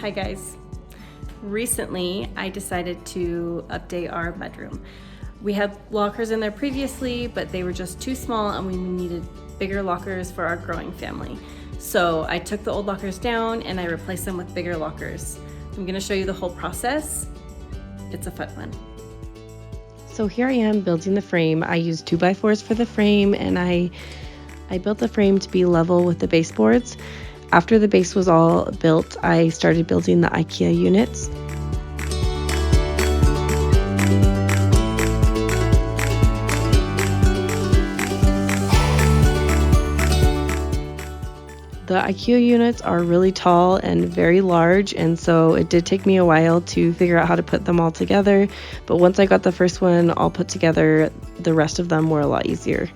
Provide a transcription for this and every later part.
Hi guys. Recently, I decided to update our mudroom. We had lockers in there previously, but they were just too small and we needed bigger lockers for our growing family. So I took the old lockers down and I replaced them with bigger lockers. I'm gonna show you the whole process. It's a fun one. So here I am building the frame. I used 2x4s for the frame, and I built the frame to be level with the baseboards. After the base was all built, I started building the Ikea units. The Ikea units are really tall and very large, and so it did take me a while to figure out how to put them all together. But once I got the first one all put together, the rest of them were a lot easier.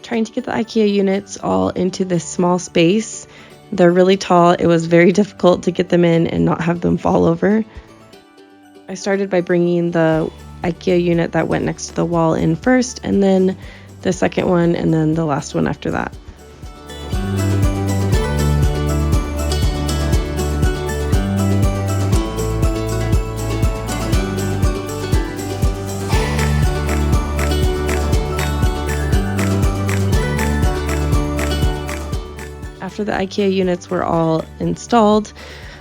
Trying to get the Ikea units all into this small space. They're really tall. It was very difficult to get them in and not have them fall over. I started by bringing the Ikea unit that went next to the wall in first, and then the second one, and then the last one after that. After the Ikea units were all installed,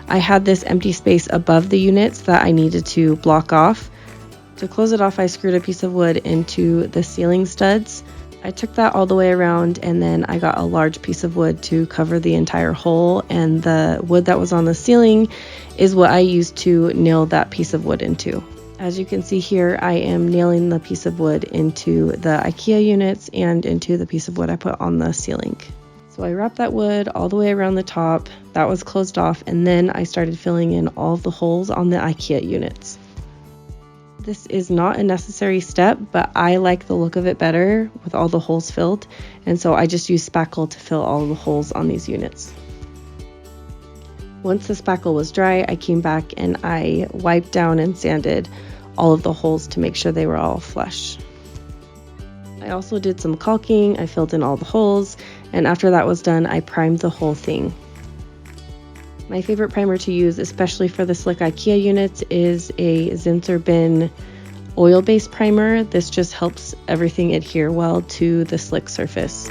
I had this empty space above the units that I needed to block off. To close it off, I screwed a piece of wood into the ceiling studs. I took that all the way around, and then I got a large piece of wood to cover the entire hole, and the wood that was on the ceiling is what I used to nail that piece of wood into. As you can see here, I am nailing the piece of wood into the Ikea units and into the piece of wood I put on the ceiling. So I wrapped that wood all the way around the top. That was closed off, and then I started filling in all of the holes on the Ikea units. This is not a necessary step, but I like the look of it better with all the holes filled, and so I just used spackle to fill all of the holes on these units. Once the spackle was dry, I came back and I wiped down and sanded all of the holes to make sure they were all flush. I also did some caulking. I filled in all the holes, and after that was done, I primed the whole thing. My favorite primer to use, especially for the slick Ikea units, is a Zinsser Bin oil-based primer. This just helps everything adhere well to the slick surface.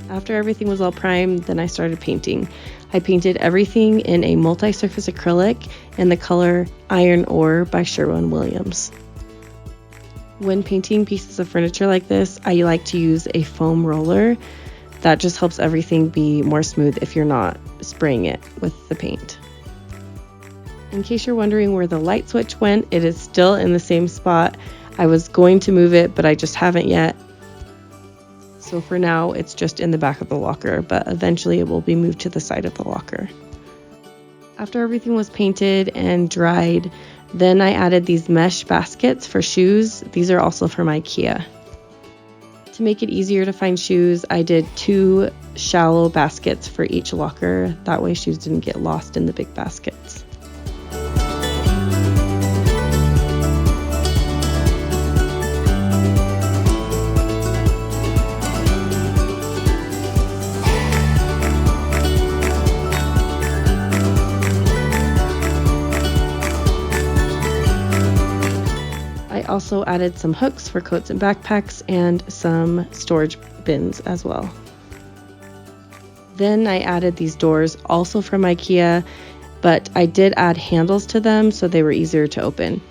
After everything was all primed, then I started painting. I painted everything in a multi-surface acrylic in the color Iron Ore by Sherwin-Williams. When painting pieces of furniture like this, I like to use a foam roller. That just helps everything be more smooth if you're not spraying it with the paint. In case you're wondering where the light switch went, it is still in the same spot. I was going to move it, but I just haven't yet. So for now, it's just in the back of the locker, but eventually it will be moved to the side of the locker. After everything was painted and dried, then I added these mesh baskets for shoes. These are also from Ikea. To make it easier to find shoes, I did 2 shallow baskets for each locker. That way shoes didn't get lost in the big baskets. I also added some hooks for coats and backpacks and some storage bins as well. Then I added these doors, also from Ikea, but I did add handles to them so they were easier to open.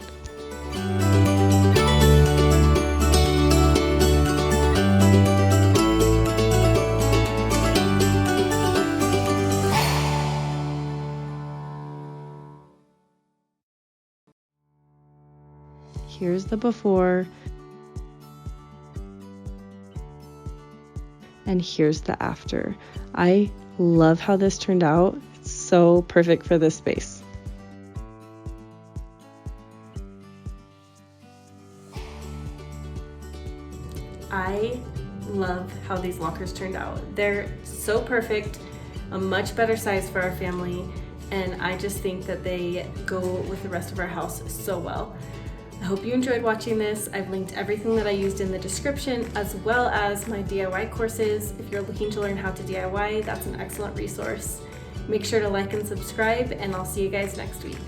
Here's the before, and here's the after. I love how this turned out. It's so perfect for this space. I love how these lockers turned out. They're so perfect, a much better size for our family, and I just think that they go with the rest of our house so well. I hope you enjoyed watching this. I've linked everything that I used in the description, as well as my DIY courses. If you're looking to learn how to DIY, that's an excellent resource. Make sure to like and subscribe, and I'll see you guys next week.